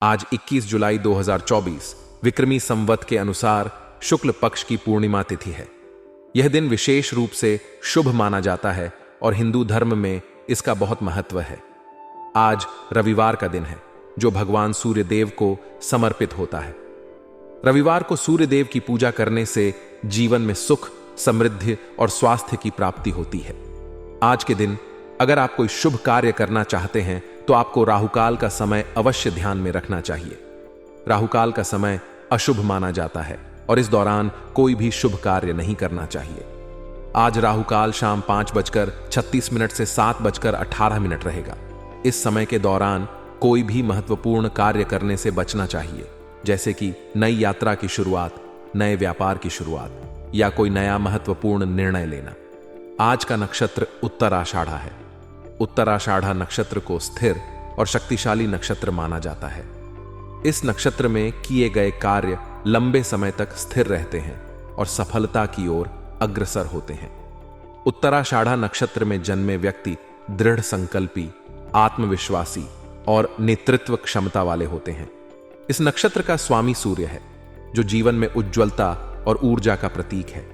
आज 21 जुलाई 2024 विक्रमी संवत के अनुसार शुक्ल पक्ष की पूर्णिमा तिथि है। यह दिन विशेष रूप से शुभ माना जाता है और हिंदू धर्म में इसका बहुत महत्व है। आज रविवार का दिन है जो भगवान सूर्य देव को समर्पित होता है। रविवार को सूर्य देव की पूजा करने से जीवन में सुख, समृद्धि और स्वास्थ्य की प्राप्ति होती है। आज के दिन अगर आप कोई शुभ कार्य करना चाहते हैं तो आपको राहुकाल का समय अवश्य ध्यान में रखना चाहिए। राहुकाल का समय अशुभ माना जाता है और इस दौरान कोई भी शुभ कार्य नहीं करना चाहिए। आज राहुकाल शाम 5:36 से 7:18 रहेगा। इस समय के दौरान कोई भी महत्वपूर्ण कार्य करने से बचना चाहिए, जैसे कि नई यात्रा की शुरुआत, नए व्यापार की शुरुआत या कोई नया महत्वपूर्ण निर्णय लेना। आज का नक्षत्र उत्तराषाढ़ा है। उत्तराषाढ़ा नक्षत्र को स्थिर और शक्तिशाली नक्षत्र माना जाता है। इस नक्षत्र में किए गए कार्य लंबे समय तक स्थिर रहते हैं और सफलता की ओर अग्रसर होते हैं। उत्तराषाढ़ा नक्षत्र में जन्मे व्यक्ति दृढ़ संकल्पी, आत्मविश्वासी और नेतृत्व क्षमता वाले होते हैं। इस नक्षत्र का स्वामी सूर्य है, जो जीवन में उज्ज्वलता और ऊर्जा का प्रतीक है।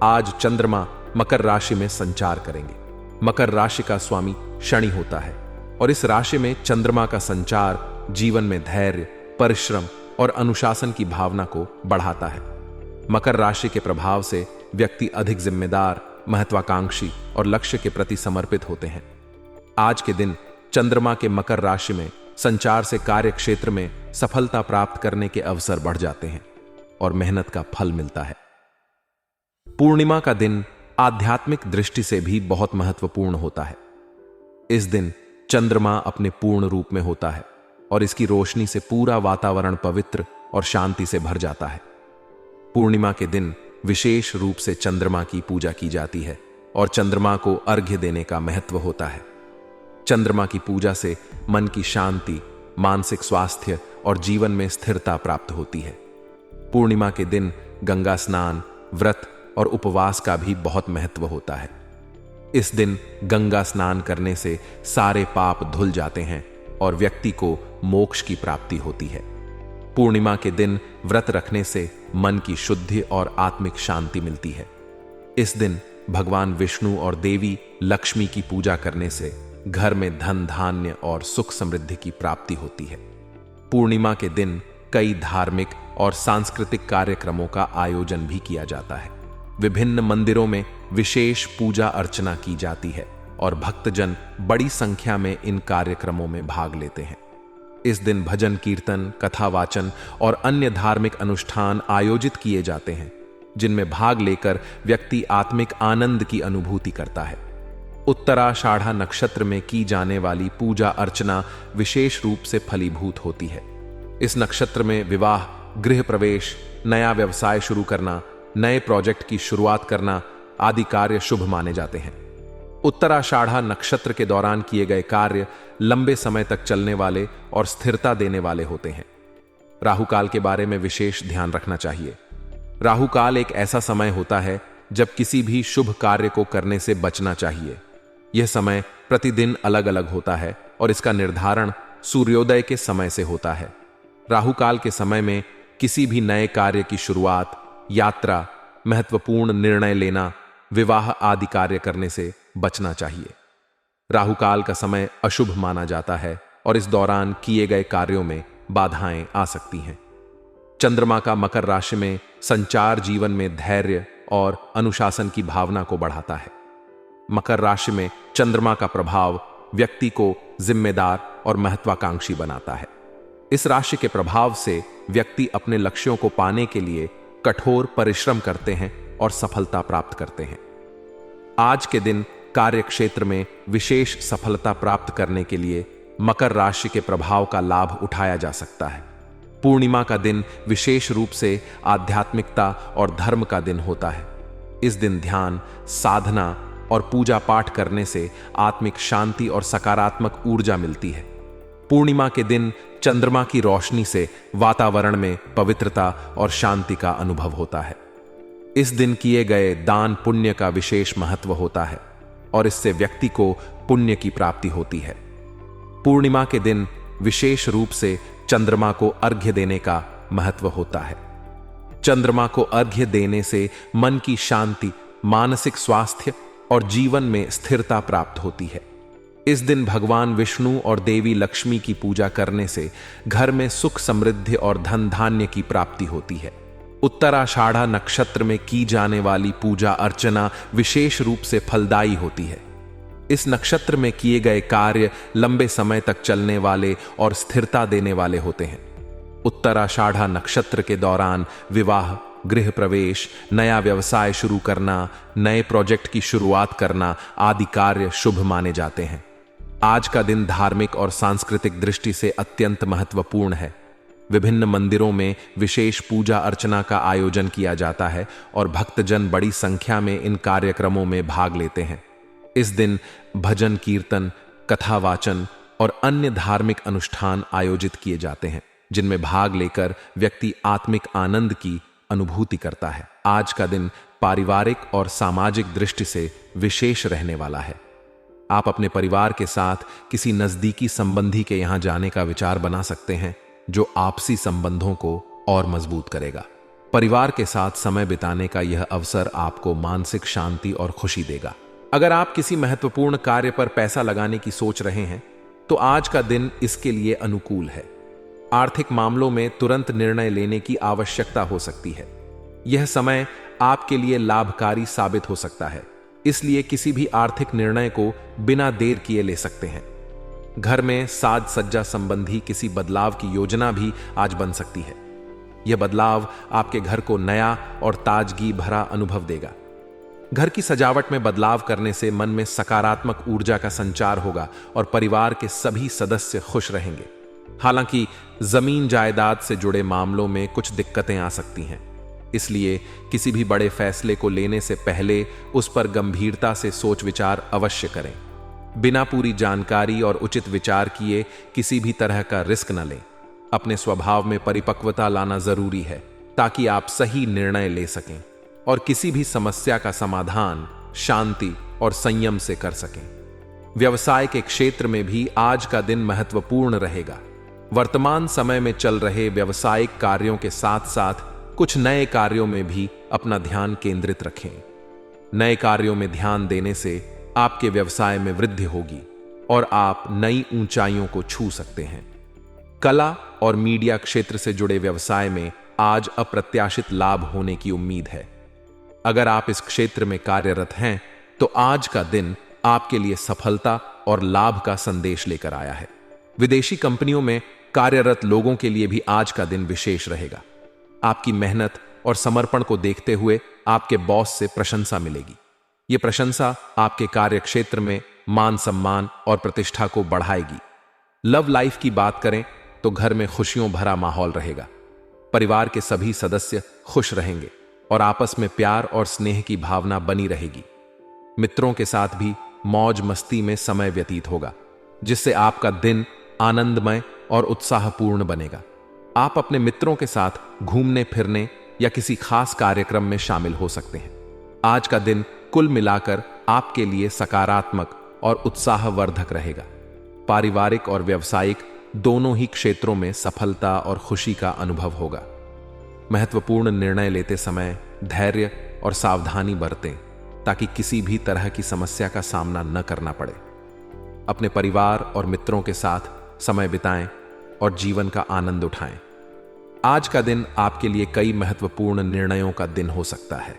आज चंद्रमा मकर राशि में संचार करेंगे। मकर राशि का स्वामी शनि होता है और इस राशि में चंद्रमा का संचार जीवन में धैर्य, परिश्रम और अनुशासन की भावना को बढ़ाता है। मकर राशि के प्रभाव से व्यक्ति अधिक जिम्मेदार, महत्वाकांक्षी और लक्ष्य के प्रति समर्पित होते हैं। आज के दिन चंद्रमा के मकर राशि में संचार से कार्य क्षेत्र में सफलता प्राप्त करने के अवसर बढ़ जाते हैं और मेहनत का फल मिलता है। पूर्णिमा का दिन आध्यात्मिक दृष्टि से भी बहुत महत्वपूर्ण होता है। इस दिन चंद्रमा अपने पूर्ण रूप में होता है और इसकी रोशनी से पूरा वातावरण पवित्र और शांति से भर जाता है। पूर्णिमा के दिन विशेष रूप से चंद्रमा की पूजा की जाती है और चंद्रमा को अर्घ्य देने का महत्व होता है। चंद्रमा की पूजा से मन की शांति, मानसिक स्वास्थ्य और जीवन में स्थिरता प्राप्त होती है। पूर्णिमा के दिन गंगा स्नान, व्रत और उपवास का भी बहुत महत्व होता है। इस दिन गंगा स्नान करने से सारे पाप धुल जाते हैं और व्यक्ति को मोक्ष की प्राप्ति होती है। पूर्णिमा के दिन व्रत रखने से मन की शुद्धि और आत्मिक शांति मिलती है। इस दिन भगवान विष्णु और देवी लक्ष्मी की पूजा करने से घर में धन, धान्य और सुख समृद्धि की प्राप्ति होती है। पूर्णिमा के दिन कई धार्मिक और सांस्कृतिक कार्यक्रमों का आयोजन भी किया जाता है। विभिन्न मंदिरों में विशेष पूजा अर्चना की जाती है और भक्तजन बड़ी संख्या में इन कार्यक्रमों में भाग लेते हैं। इस दिन भजन, कीर्तन, कथा वाचन और अन्य धार्मिक अनुष्ठान आयोजित किए जाते हैं, जिनमें भाग लेकर व्यक्ति आत्मिक आनंद की अनुभूति करता है। उत्तराषाढ़ा नक्षत्र में की जाने वाली पूजा अर्चना विशेष रूप से फलीभूत होती है। इस नक्षत्र में विवाह, गृह प्रवेश, नया व्यवसाय शुरू करना, नए प्रोजेक्ट की शुरुआत करना आदि कार्य शुभ माने जाते हैं। उत्तराषाढ़ा नक्षत्र के दौरान किए गए कार्य लंबे समय तक चलने वाले और स्थिरता देने वाले होते हैं। राहुकाल के बारे में विशेष ध्यान रखना चाहिए। राहुकाल एक ऐसा समय होता है जब किसी भी शुभ कार्य को करने से बचना चाहिए। यह समय प्रतिदिन अलग अलग होता है और इसका निर्धारण सूर्योदय के समय से होता है। राहुकाल के समय में किसी भी नए कार्य की शुरुआत, यात्रा, महत्वपूर्ण निर्णय लेना, विवाह आदि कार्य करने से बचना चाहिए। राहुकाल का समय अशुभ माना जाता है और इस दौरान किए गए कार्यों में बाधाएं आ सकती हैं। चंद्रमा का मकर राशि में संचार जीवन में धैर्य और अनुशासन की भावना को बढ़ाता है। मकर राशि में चंद्रमा का प्रभाव व्यक्ति को जिम्मेदार और महत्वाकांक्षी बनाता है। इस राशि के प्रभाव से व्यक्ति अपने लक्ष्यों को पाने के लिए कठोर परिश्रम करते हैं और सफलता प्राप्त करते हैं। आज के दिन कार्य क्षेत्र में विशेष सफलता प्राप्त करने के लिए मकर राशि के प्रभाव का लाभ उठाया जा सकता है। पूर्णिमा का दिन विशेष रूप से आध्यात्मिकता और धर्म का दिन होता है। इस दिन ध्यान, साधना और पूजा पाठ करने से आत्मिक शांति और सकारात्मक ऊर्जा मिलती है। पूर्णिमा के दिन चंद्रमा की रोशनी से वातावरण में पवित्रता और शांति का अनुभव होता है। इस दिन किए गए दान पुण्य का विशेष महत्व होता है और इससे व्यक्ति को पुण्य की प्राप्ति होती है। पूर्णिमा के दिन विशेष रूप से चंद्रमा को अर्घ्य देने का महत्व होता है। चंद्रमा को अर्घ्य देने से मन की शांति, मानसिक स्वास्थ्य और जीवन में स्थिरता प्राप्त होती है। इस दिन भगवान विष्णु और देवी लक्ष्मी की पूजा करने से घर में सुख, समृद्धि और धन धान्य की प्राप्ति होती है। उत्तराषाढ़ा नक्षत्र में की जाने वाली पूजा अर्चना विशेष रूप से फलदायी होती है। इस नक्षत्र में किए गए कार्य लंबे समय तक चलने वाले और स्थिरता देने वाले होते हैं। उत्तराषाढ़ा नक्षत्र के दौरान विवाह, गृह प्रवेश, नया व्यवसाय शुरू करना, नए प्रोजेक्ट की शुरुआत करना आदि कार्य शुभ माने जाते हैं। आज का दिन धार्मिक और सांस्कृतिक दृष्टि से अत्यंत महत्वपूर्ण है। विभिन्न मंदिरों में विशेष पूजा अर्चना का आयोजन किया जाता है और भक्तजन बड़ी संख्या में इन कार्यक्रमों में भाग लेते हैं। इस दिन भजन, कीर्तन, कथा वाचन और अन्य धार्मिक अनुष्ठान आयोजित किए जाते हैं, जिनमें भाग लेकर व्यक्ति आत्मिक आनंद की अनुभूति करता है। आज का दिन पारिवारिक और सामाजिक दृष्टि से विशेष रहने वाला है। आप अपने परिवार के साथ किसी नजदीकी संबंधी के यहां जाने का विचार बना सकते हैं, जो आपसी संबंधों को और मजबूत करेगा। परिवार के साथ समय बिताने का यह अवसर आपको मानसिक शांति और खुशी देगा। अगर आप किसी महत्वपूर्ण कार्य पर पैसा लगाने की सोच रहे हैं, तो आज का दिन इसके लिए अनुकूल है। आर्थिक मामलों में तुरंत निर्णय लेने की आवश्यकता हो सकती है। यह समय आपके लिए लाभकारी साबित हो सकता है, इसलिए किसी भी आर्थिक निर्णय को बिना देर किए ले सकते हैं। घर में साज सज्जा संबंधी किसी बदलाव की योजना भी आज बन सकती है। यह बदलाव आपके घर को नया और ताजगी भरा अनुभव देगा। घर की सजावट में बदलाव करने से मन में सकारात्मक ऊर्जा का संचार होगा और परिवार के सभी सदस्य खुश रहेंगे। हालांकि जमीन जायदाद से जुड़े मामलों में कुछ दिक्कतें आ सकती हैं, इसलिए किसी भी बड़े फैसले को लेने से पहले उस पर गंभीरता से सोच विचार अवश्य करें। बिना पूरी जानकारी और उचित विचार किए किसी भी तरह का रिस्क न लें। अपने स्वभाव में परिपक्वता लाना जरूरी है, ताकि आप सही निर्णय ले सकें और किसी भी समस्या का समाधान शांति और संयम से कर सकें। व्यवसाय के क्षेत्र में भी आज का दिन महत्वपूर्ण रहेगा। वर्तमान समय में चल रहे व्यावसायिक कार्यों के साथ साथ कुछ नए कार्यों में भी अपना ध्यान केंद्रित रखें। नए कार्यों में ध्यान देने से आपके व्यवसाय में वृद्धि होगी और आप नई ऊंचाइयों को छू सकते हैं। कला और मीडिया क्षेत्र से जुड़े व्यवसाय में आज अप्रत्याशित लाभ होने की उम्मीद है। अगर आप इस क्षेत्र में कार्यरत हैं, तो आज का दिन आपके लिए सफलता और लाभ का संदेश लेकर आया है। विदेशी कंपनियों में कार्यरत लोगों के लिए भी आज का दिन विशेष रहेगा। आपकी मेहनत और समर्पण को देखते हुए आपके बॉस से प्रशंसा मिलेगी। यह प्रशंसा आपके कार्य क्षेत्र में मान सम्मान और प्रतिष्ठा को बढ़ाएगी। लव लाइफ की बात करें तो घर में खुशियों भरा माहौल रहेगा। परिवार के सभी सदस्य खुश रहेंगे और आपस में प्यार और स्नेह की भावना बनी रहेगी। मित्रों के साथ भी मौज मस्ती में समय व्यतीत होगा, जिससे आपका दिन आनंदमय और उत्साहपूर्ण बनेगा। आप अपने मित्रों के साथ घूमने फिरने या किसी खास कार्यक्रम में शामिल हो सकते हैं। आज का दिन कुल मिलाकर आपके लिए सकारात्मक और उत्साहवर्धक रहेगा। पारिवारिक और व्यावसायिक दोनों ही क्षेत्रों में सफलता और खुशी का अनुभव होगा। महत्वपूर्ण निर्णय लेते समय धैर्य और सावधानी बरतें, ताकि किसी भी तरह की समस्या का सामना न करना पड़े। अपने परिवार और मित्रों के साथ समय बिताएं और जीवन का आनंद उठाएं। आज का दिन आपके लिए कई महत्वपूर्ण निर्णयों का दिन हो सकता है।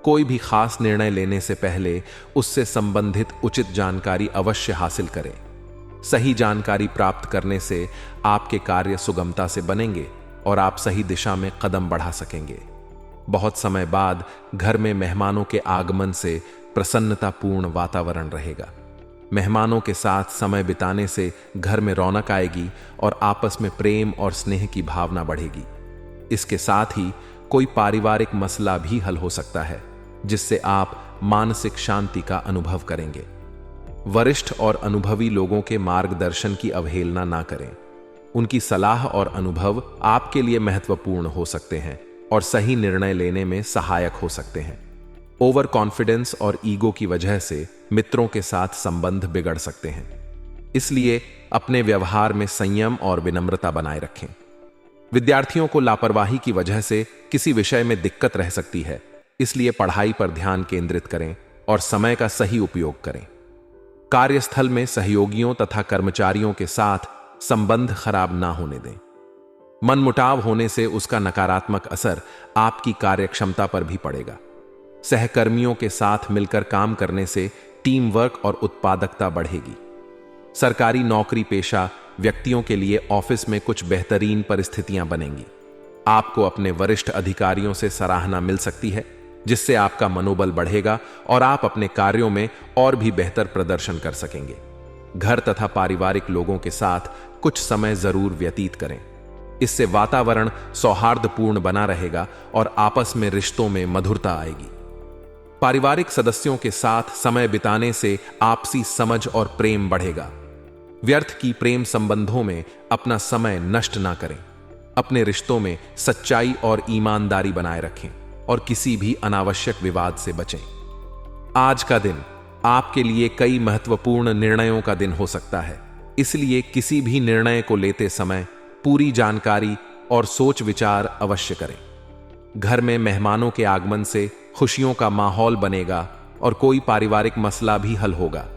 कोई भी खास निर्णय लेने से पहले उससे संबंधित उचित जानकारी अवश्य हासिल करें। सही जानकारी प्राप्त करने से आपके कार्य सुगमता से बनेंगे और आप सही दिशा में कदम बढ़ा सकेंगे। बहुत समय बाद घर में मेहमानों के आगमन से प्रसन्नतापूर्ण वातावरण रहेगा। मेहमानों के साथ समय बिताने से घर में रौनक आएगी और आपस में प्रेम और स्नेह की भावना बढ़ेगी। इसके साथ ही कोई पारिवारिक मसला भी हल हो सकता है, जिससे आप मानसिक शांति का अनुभव करेंगे। वरिष्ठ और अनुभवी लोगों के मार्गदर्शन की अवहेलना ना करें। उनकी सलाह और अनुभव आपके लिए महत्वपूर्ण हो सकते हैं और सही निर्णय लेने में सहायक हो सकते हैं। ओवर कॉन्फिडेंस और ईगो की वजह से मित्रों के साथ संबंध बिगड़ सकते हैं। इसलिए अपने व्यवहार में संयम और विनम्रता बनाए रखें। विद्यार्थियों को लापरवाही की वजह से किसी विषय में दिक्कत रह सकती है, इसलिए पढ़ाई पर ध्यान केंद्रित करें और समय का सही उपयोग करें। कार्यस्थल में सहयोगियों तथा कर्मचारियों के साथ संबंध खराब ना होने दें। मनमुटाव होने से उसका नकारात्मक असर आपकी कार्यक्षमता पर भी पड़ेगा। सहकर्मियों के साथ मिलकर काम करने से टीम वर्क और उत्पादकता बढ़ेगी। सरकारी नौकरी पेशा व्यक्तियों के लिए ऑफिस में कुछ बेहतरीन परिस्थितियां बनेंगी। आपको अपने वरिष्ठ अधिकारियों से सराहना मिल सकती है, जिससे आपका मनोबल बढ़ेगा और आप अपने कार्यों में और भी बेहतर प्रदर्शन कर सकेंगे। घर तथा पारिवारिक लोगों के साथ कुछ समय जरूर व्यतीत करें। इससे वातावरण सौहार्दपूर्ण बना रहेगा और आपस में रिश्तों में मधुरता आएगी। पारिवारिक सदस्यों के साथ समय बिताने से आपसी समझ और प्रेम बढ़ेगा। व्यर्थ की प्रेम संबंधों में अपना समय नष्ट ना करें। अपने रिश्तों में सच्चाई और ईमानदारी बनाए रखें और किसी भी अनावश्यक विवाद से बचें। आज का दिन आपके लिए कई महत्वपूर्ण निर्णयों का दिन हो सकता है, इसलिए किसी भी निर्णय को लेते समय पूरी जानकारी और सोच विचार अवश्य करें। घर में मेहमानों के आगमन से खुशियों का माहौल बनेगा और कोई पारिवारिक मसला भी हल होगा।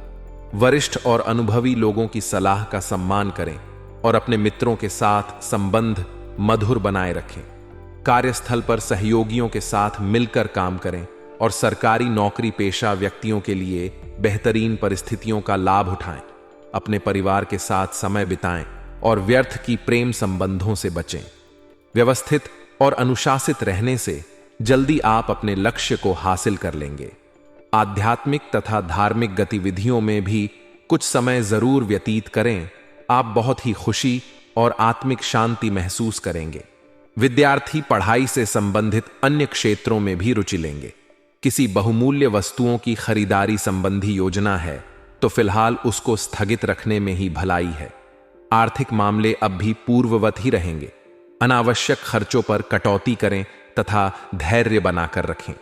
वरिष्ठ और अनुभवी लोगों की सलाह का सम्मान करें और अपने मित्रों के साथ संबंध मधुर बनाए रखें। कार्यस्थल पर सहयोगियों के साथ मिलकर काम करें और सरकारी नौकरी पेशा व्यक्तियों के लिए बेहतरीन परिस्थितियों का लाभ उठाएं। अपने परिवार के साथ समय बिताएं और व्यर्थ की प्रेम संबंधों से बचें। व्यवस्थित और अनुशासित रहने से जल्दी आप अपने लक्ष्य को हासिल कर लेंगे। आध्यात्मिक तथा धार्मिक गतिविधियों में भी कुछ समय जरूर व्यतीत करें। आप बहुत ही खुशी और आत्मिक शांति महसूस करेंगे। विद्यार्थी पढ़ाई से संबंधित अन्य क्षेत्रों में भी रुचि लेंगे। किसी बहुमूल्य वस्तुओं की खरीदारी संबंधी योजना है तो फिलहाल उसको स्थगित रखने में ही भलाई है। आर्थिक मामले अब भी पूर्ववत ही रहेंगे। अनावश्यक खर्चों पर कटौती करें तथा धैर्य बनाकर रखें।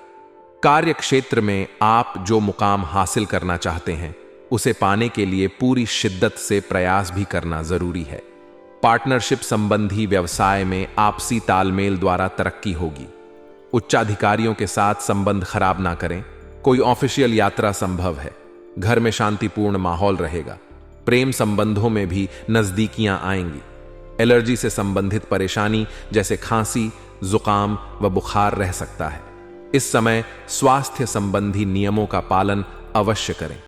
कार्य क्षेत्र में आप जो मुकाम हासिल करना चाहते हैं उसे पाने के लिए पूरी शिद्दत से प्रयास भी करना जरूरी है। पार्टनरशिप संबंधी व्यवसाय में आपसी तालमेल द्वारा तरक्की होगी। उच्चाधिकारियों के साथ संबंध खराब ना करें। कोई ऑफिशियल यात्रा संभव है। घर में शांतिपूर्ण माहौल रहेगा। प्रेम संबंधों में भी नजदीकियां आएंगी। एलर्जी से संबंधित परेशानी जैसे खांसी, जुकाम व बुखार रह सकता है। इस समय स्वास्थ्य संबंधी नियमों का पालन अवश्य करें।